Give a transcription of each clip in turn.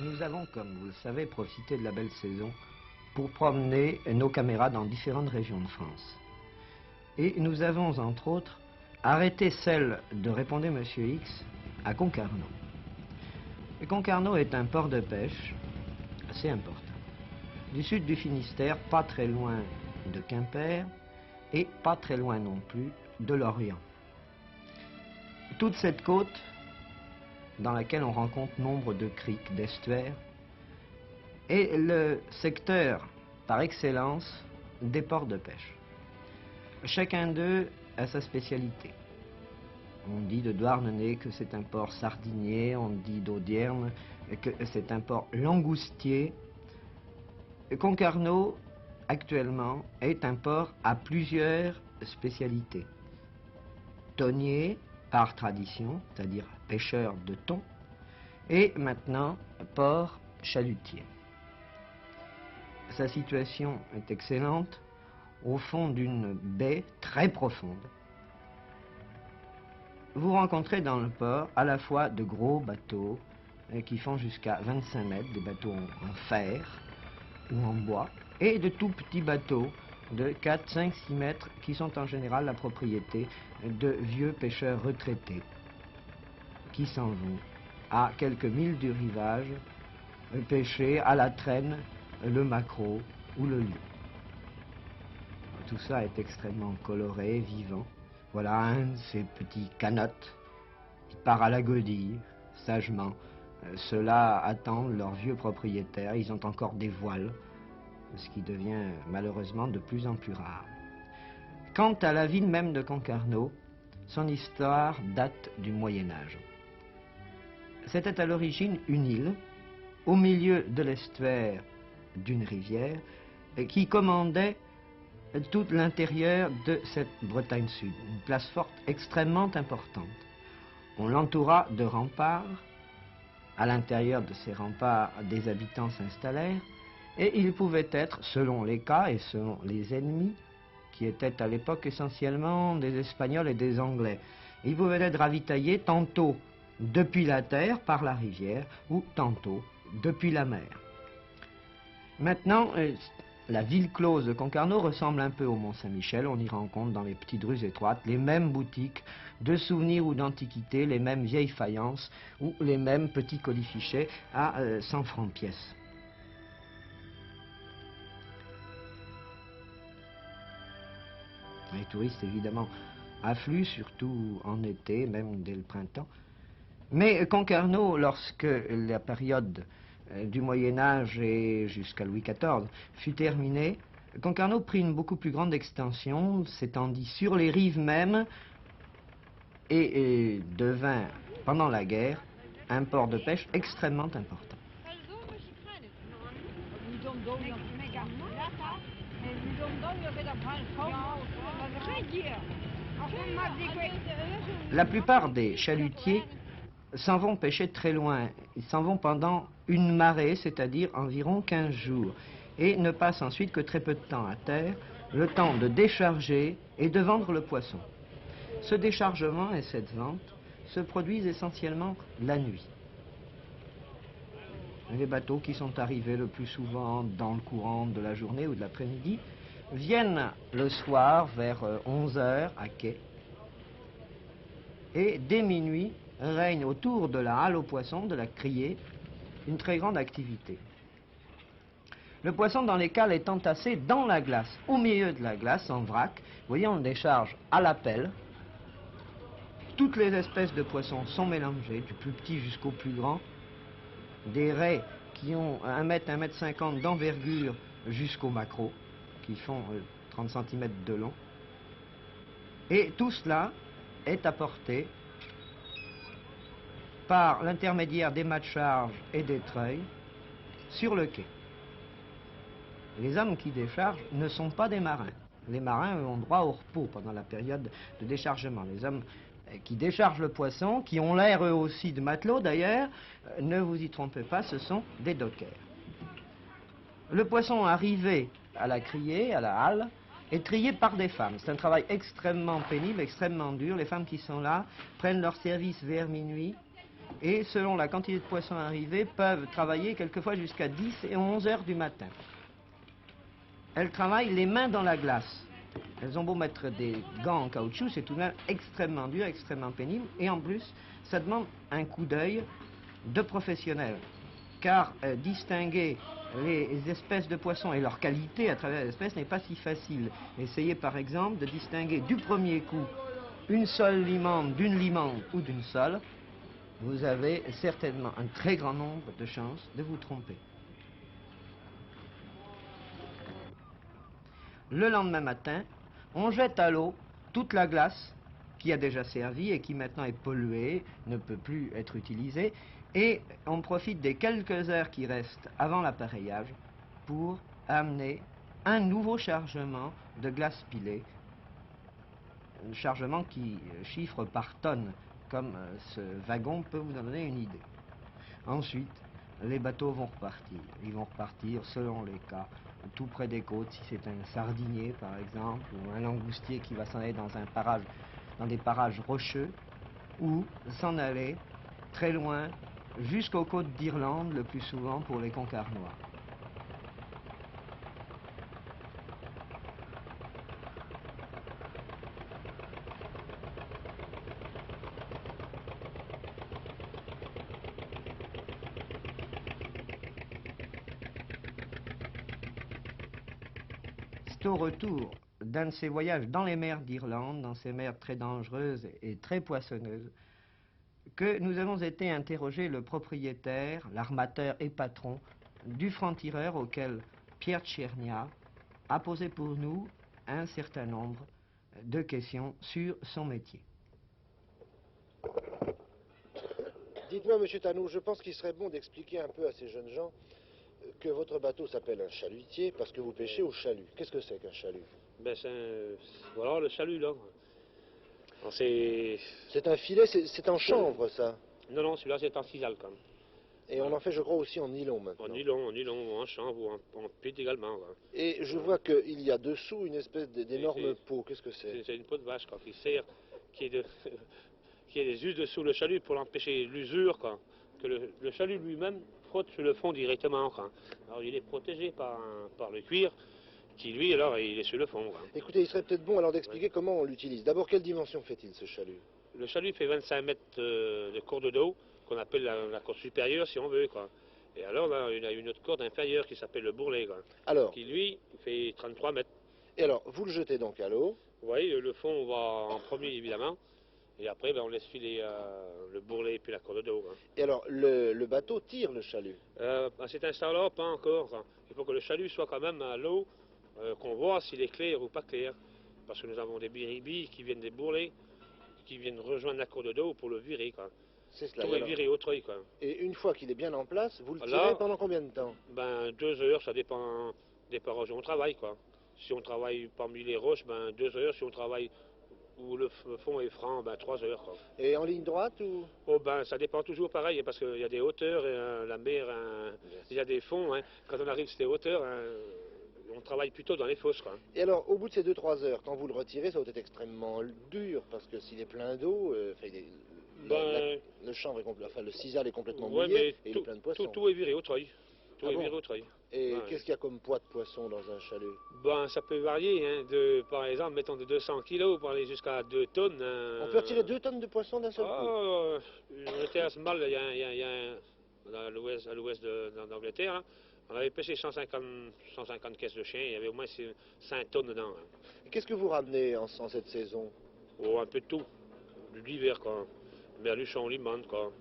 Nous avons, comme vous le savez, profité de la belle saison pour promener nos caméras dans différentes régions de France. Et nous avons, entre autres, arrêté celle de Répondez Monsieur X à Concarneau. Et Concarneau est un port de pêche assez important. Du sud du Finistère, pas très loin de Quimper et pas très loin non plus de Lorient. Toute cette côte dans laquelle on rencontre nombre de criques, d'estuaires, est le secteur par excellence des ports de pêche. Chacun d'eux a sa spécialité. On dit de Douarnenez que c'est un port sardinier, on dit d'Audierne que c'est un port langoustier. Concarneau, actuellement, est un port à plusieurs spécialités. Thonier, par tradition, c'est-à-dire pêcheur de thon, et maintenant port chalutier. Sa situation est excellente au fond d'une baie très profonde. Vous rencontrez dans le port à la fois de gros bateaux qui font jusqu'à 25 mètres, des bateaux en fer ou en bois, et de tout petits bateaux de 4, 5, 6 mètres qui sont en général la propriété de vieux pêcheurs retraités qui s'en vont à quelques milles du rivage pêcher à la traîne le maquereau ou le lieu. Tout ça est extrêmement coloré, vivant. Voilà un de ces petits canottes qui part à la godille, sagement. Ceux-là attendent leurs vieux propriétaires, ils ont encore des voiles, ce qui devient malheureusement de plus en plus rare. Quant à la ville même de Concarneau, son histoire date du Moyen-Âge. C'était à l'origine une île, au milieu de l'estuaire d'une rivière, qui commandait tout l'intérieur de cette Bretagne Sud, une place forte extrêmement importante. On l'entoura de remparts. À l'intérieur de ces remparts, des habitants s'installèrent, et ils pouvaient être, selon les cas et selon les ennemis, qui étaient à l'époque essentiellement des Espagnols et des Anglais, ils pouvaient être ravitaillés tantôt depuis la terre, par la rivière, ou tantôt depuis la mer. Maintenant, la ville close de Concarneau ressemble un peu au Mont-Saint-Michel. On y rencontre dans les petites rues étroites les mêmes boutiques de souvenirs ou d'antiquités, les mêmes vieilles faïences ou les mêmes petits colifichets à 100 francs pièce. Les touristes, évidemment, affluent, surtout en été, même dès le printemps. Mais Concarneau, lorsque la période du Moyen-Âge et jusqu'à Louis XIV fut terminée, Concarneau prit une beaucoup plus grande extension, s'étendit sur les rives mêmes et devint, pendant la guerre, un port de pêche extrêmement important. La plupart des chalutiers s'en vont pêcher très loin. Ils s'en vont pendant une marée, c'est-à-dire environ 15 jours, et ne passent ensuite que très peu de temps à terre, le temps de décharger et de vendre le poisson. Ce déchargement et cette vente se produisent essentiellement la nuit. Les bateaux qui sont arrivés le plus souvent dans le courant de la journée ou de l'après-midi viennent le soir vers 11 h à quai, et dès minuit règne autour de la halle aux poissons, de la criée, une très grande activité. Le poisson dans les cales est entassé dans la glace, au milieu de la glace, en vrac. Vous voyez, on le décharge à la pelle. Toutes les espèces de poissons sont mélangées, du plus petit jusqu'au plus grand. Des raies qui ont 1 mètre, 1 mètre 50 d'envergure jusqu'aux maquereaux, qui font 30 cm de long. Et tout cela est apporté par l'intermédiaire des mâts de charge et des treuils sur le quai. Les hommes qui déchargent ne sont pas des marins. Les marins ont droit au repos pendant la période de déchargement. Les hommes qui déchargent le poisson, qui ont l'air eux aussi de matelots d'ailleurs, ne vous y trompez pas, ce sont des dockers. Le poisson arrivé à la criée, à la halle, est trié par des femmes. C'est un travail extrêmement pénible, extrêmement dur. Les femmes qui sont là prennent leur service vers minuit. et selon la quantité de poissons arrivés, peuvent travailler quelquefois jusqu'à 10 et 11 heures du matin. Elles travaillent les mains dans la glace. Elles ont beau mettre des gants en caoutchouc, c'est tout de même extrêmement dur, extrêmement pénible, et en plus, ça demande un coup d'œil de professionnels. Car distinguer les espèces de poissons et leur qualité à travers les espèces n'est pas si facile. Essayez par exemple de distinguer du premier coup une sole limande d'une limande ou d'une sole. Vous avez certainement un très grand nombre de chances de vous tromper. Le lendemain matin, on jette à l'eau toute la glace qui a déjà servi et qui maintenant est polluée, ne peut plus être utilisée, et on profite des quelques heures qui restent avant l'appareillage pour amener un nouveau chargement de glace pilée, un chargement qui chiffre par tonne, comme ce wagon peut vous en donner une idée. Ensuite, les bateaux vont repartir. Ils vont repartir selon les cas, tout près des côtes, si c'est un sardinier par exemple, ou un langoustier qui va s'en aller dans des parages rocheux, ou s'en aller très loin, jusqu'aux côtes d'Irlande, le plus souvent pour les concarnois. C'est au retour d'un de ces voyages dans les mers d'Irlande, dans ces mers très dangereuses et très poissonneuses, que nous avons été interroger le propriétaire, l'armateur et patron du franc-tireur auquel Pierre Tchernia a posé pour nous un certain nombre de questions sur son métier. Dites-moi, monsieur Tanou, je pense qu'il serait bon d'expliquer un peu à ces jeunes gens que votre bateau s'appelle un chalutier parce que vous pêchez au chalut. Qu'est-ce que c'est qu'un chalut? Ben voilà le chalut là. C'est un filet, c'est en chanvre ça. Non, celui-là c'est en sisal quand même. Et on en fait, je crois, aussi en nylon maintenant. En nylon, en chanvre ou en pute également. Quoi. Et je vois qu'il y a dessous une espèce d'énorme peau. Qu'est-ce que c'est? C'est une peau de vache quoi, qui sert, qui est des us dessous le chalut pour empêcher l'usure. Que le chalut lui-même frotte sur le fond directement. Quoi. Alors il est protégé par le cuir. Qui lui, alors, il est sur le fond. Quoi. Écoutez, il serait peut-être bon alors d'expliquer comment on l'utilise. D'abord, quelle dimension fait-il ce chalut? Le chalut fait 25 mètres de corde d'eau, qu'on appelle la corde supérieure si on veut. Quoi. Et alors, là, il y a une autre corde inférieure qui s'appelle le bourrelet. Quoi. Alors, qui lui, fait 33 mètres. Et alors, vous le jetez donc à l'eau? Vous voyez, le fond, on va en premier évidemment. Et après, ben, on laisse filer le bourrelet et puis la corde d'eau. Et alors, le bateau tire le chalut? À cet instant-là, pas encore. Quoi. Il faut que le chalut soit quand même à l'eau. Qu'on voit s'il est clair ou pas clair. Parce que nous avons des biribis qui viennent des bourrelets, qui viennent rejoindre la corde d'eau pour le virer. C'est cela. Pour le virer au treuil. Quoi. Et une fois qu'il est bien en place, vous le tirez pendant combien de temps? Ben 2 heures, ça dépend des parages où on travaille. Quoi. Si on travaille parmi les roches, ben 2 heures. Si on travaille où le fond est franc, ben 3 heures. Quoi. Et en ligne droite ou? Oh ben ça dépend toujours pareil, parce qu'il y a des hauteurs, la mer, il y a des fonds. Hein. Quand on arrive sur ces hauteurs, on travaille plutôt dans les fosses. Quoi. Et alors, au bout de ces 2-3 heures, quand vous le retirez, ça doit être extrêmement dur, parce que s'il est plein d'eau, le chanvre est enfin, le sisal est complètement mouillé et il est plein de poissons. Tout est viré au treuil. Viré au treuil. Et qu'est-ce qu'il y a comme poids de poisson dans un chalut? Ben, ça peut varier, hein, par exemple, mettons de 200 kg pour aller jusqu'à 2 tonnes. On peut retirer 2 tonnes de poisson d'un seul coup? J'étais à Small, il y a à l'ouest d'Angleterre, on avait pêché 150 caisses de chien, il y avait au moins 5 tonnes dedans. Hein. Qu'est-ce que vous ramenez en cette saison? Oh, un peu de tout. L'hiver, quoi. Merluchon, limande, quoi.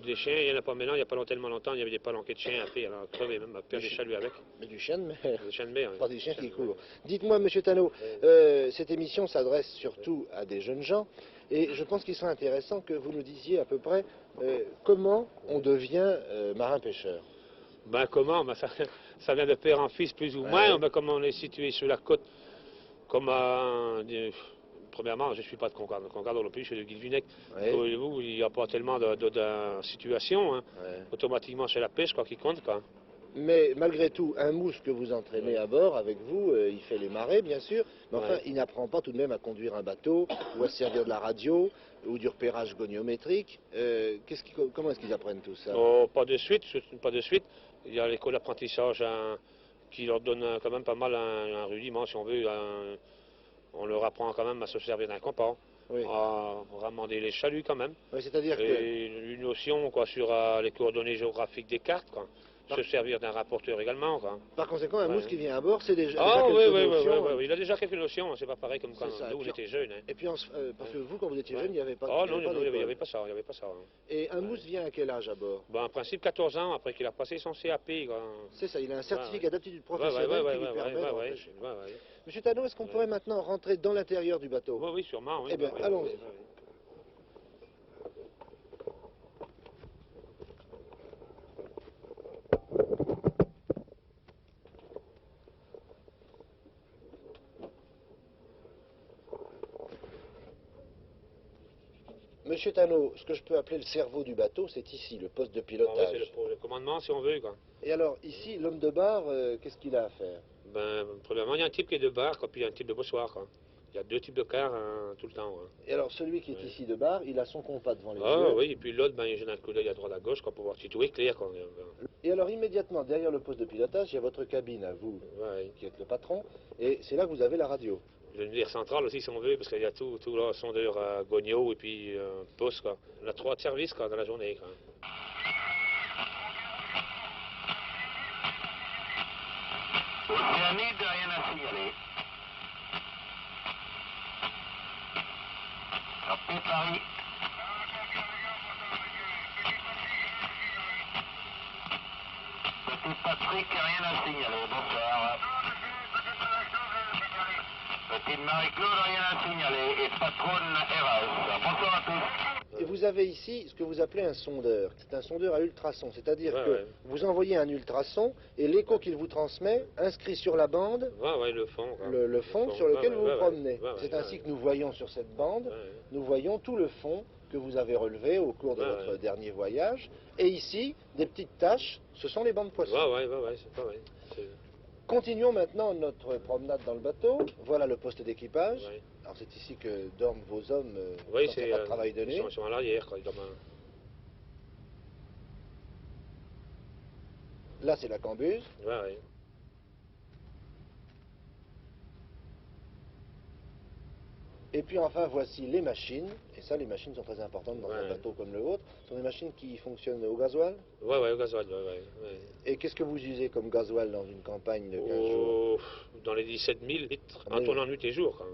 Des chiens, il n'y en a pas maintenant, il n'y a pas tellement longtemps, il y avait des palanquets de chiens à faire, à crever même, à faire des chaluts avec. Mais du chien de mer? Des chiens de mer, pas des chiens qui courent. Dites-moi, monsieur Tanou, cette émission s'adresse surtout à des jeunes gens, et je pense qu'il serait intéressant que vous nous disiez à peu près comment on devient marin-pêcheur. Ben comment? Ben, ça vient de père en fils plus ou moins, ben, comme on est situé sur la côte, comme premièrement, je ne suis pas de Concarneau non plus, je suis de Guilvinec. Il n'y a pas tellement de situation. Hein. Automatiquement, c'est la pêche quoi, qui compte. Quoi. Mais malgré tout, un mousse que vous entraînez à bord avec vous, il fait les marées, bien sûr, mais enfin, il n'apprend pas tout de même à conduire un bateau, ou à se servir de la radio, ou du repérage goniométrique. Comment est-ce qu'ils apprennent tout ça? Oh, pas de suite, pas de suite. Il y a l'école d'apprentissage qui leur donne quand même pas mal un rudiment, si on veut. On leur apprend quand même à se servir d'un compas, Oui. à ramener les chaluts quand même. Oui, c'est-à-dire que... Et une notion quoi, sur les coordonnées géographiques des cartes, quoi. Se servir d'un rapporteur également. Quoi. Par conséquent, un mousse Ouais. qui vient à bord, c'est déjà Ah oui, quelques oui, notions. oui, il a déjà quelques notions, c'est pas pareil comme quand C'est ça. nous on était jeunes. Hein. Et puis, parce que vous, quand vous étiez Ouais. jeune, il n'y avait pas, Oh il y non, avait pas non, il n'y d'école. avait pas ça, il y avait pas ça. Hein. Et un mousse vient à quel âge à bord? Ben, en principe 14 ans après qu'il a passé son CAP. Quoi. C'est ça, il a un certificat d'aptitude Ouais, professionnelle ouais, qui lui permet de ouais. repêcher. Monsieur Tano, est-ce qu'on pourrait maintenant rentrer dans l'intérieur du bateau? Oui, oui, sûrement. Oui, Eh bien, oui, allons-y. oui. Monsieur Tano, ce que je peux appeler le cerveau du bateau, c'est ici, le poste de Ah, ouais, pilotage. c'est le commandement si on veut. Quoi. Et alors, ici, l'homme de bar, qu'est-ce qu'il a à faire? Ben, premièrement, il y a un type qui est de bar, quoi, puis il y a un type de bossoir. Quoi. Il y a deux types de cars tout le temps. Quoi. Et alors, celui qui est ici de bar, il a son compas devant les Ah yeux. oui, et puis l'autre, ben, il jette un coup d'œil à droite à gauche quoi, pour voir si tout est clair. Quoi. Et alors, immédiatement, derrière le poste de pilotage, il y a votre cabine à vous, Ouais. qui êtes le patron, et c'est là que vous avez la radio. L'univers central aussi si on veut, parce qu'il y a tout là, sondeur à Gogno et puis poste. Quoi. On a 3 services quoi, dans la journée. Quoi. Océanide, rien à signaler. Capté Paris. Petit Patrick, rien à signaler. Bonsoir. Petite Marie-Claude, rien à signaler. Et patronne RS. Bonsoir à tous. Et vous avez ici ce que vous appelez un sondeur. C'est un sondeur à ultrasons, c'est-à-dire Ouais, que ouais. vous envoyez un ultrason et l'écho qu'il vous transmet inscrit sur la bande Ouais, le fond. Quoi. le fond sur lequel vous vous promenez. Ouais, C'est ouais, ainsi ouais. que nous voyons sur cette bande, Ouais. nous voyons tout le fond que vous avez relevé au cours de Ouais, votre ouais. dernier voyage. Et ici, des petites taches, ce sont les bancs de poissons. Ouais, c'est pas vrai. Continuons maintenant notre promenade dans le bateau. Voilà le poste d'équipage. Ouais. Alors c'est ici que dorment vos hommes Oui, quand il c'est. n'y a pas de travail de nuit. Ils sont à l'arrière, quoi. Là c'est la cambuse. Ouais. Et puis enfin voici les machines. Et ça les machines sont très importantes dans un Ouais. bateau comme le vôtre. Ce sont des machines qui fonctionnent au gasoil. Ouais, au gasoil, ouais. Et qu'est-ce que vous usez comme gasoil dans une campagne de 15 jours? Oh, dans les 17 000 litres, Ah, en mais- tournant nuit et jour. Quoi.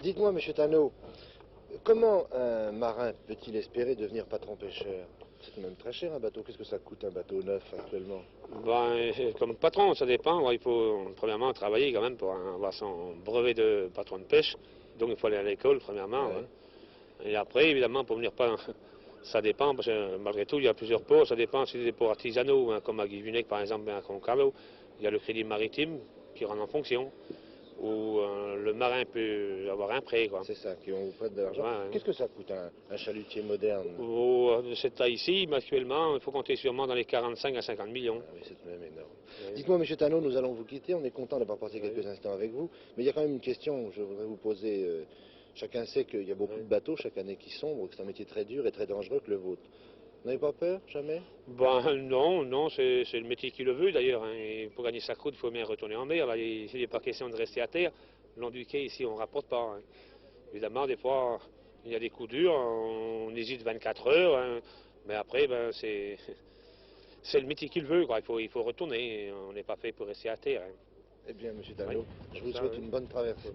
Dites-moi, monsieur Tano, comment un marin peut-il espérer devenir patron pêcheur? C'est même très cher un bateau. Qu'est-ce que ça coûte un bateau neuf actuellement? Ben, comme patron, ça dépend. Ouais, il faut premièrement travailler quand même pour avoir son brevet de patron de pêche. Donc il faut aller à l'école, premièrement. Ouais. Ouais. Et après, évidemment, pour venir pas. Ça dépend, parce que malgré tout, il y a plusieurs ports. Ça dépend si c'est des ports artisanaux, hein, comme à Guivunec, par exemple, à Concalo. Il y a le crédit maritime qui rentre en fonction, où le marin peut avoir un prêt. Quoi. C'est ça, qu'on vous prête de l'argent. Ouais. Qu'est-ce que ça coûte un chalutier moderne? De cette taille-ci, actuellement, il faut compter sûrement dans les 45 à 50 millions. Ah oui, c'est tout de même énorme. Ouais. Dites-moi, monsieur Tano, nous allons vous quitter. On est content d'avoir passé Oui. quelques instants avec vous. Mais il y a quand même une question que je voudrais vous poser. Chacun sait qu'il y a beaucoup Oui. de bateaux chaque année qui sombrent, que c'est un métier très dur et très dangereux que le vôtre. Vous n'avez pas peur, jamais? Ben non, c'est le métier qui le veut d'ailleurs. Hein. Et pour gagner sa croûte, il faut bien retourner en mer. Là, il n'est pas question de rester à terre. Le long du quai, ici, on ne rapporte pas. Hein. Évidemment, des fois, il y a des coups durs, on hésite 24 heures. Hein. Mais après, ben, c'est le métier qui le veut. Quoi. Il faut retourner. On n'est pas fait pour rester à terre. Hein. Eh bien, monsieur Tano, Oui, je vous ça, souhaite oui. une bonne traversée.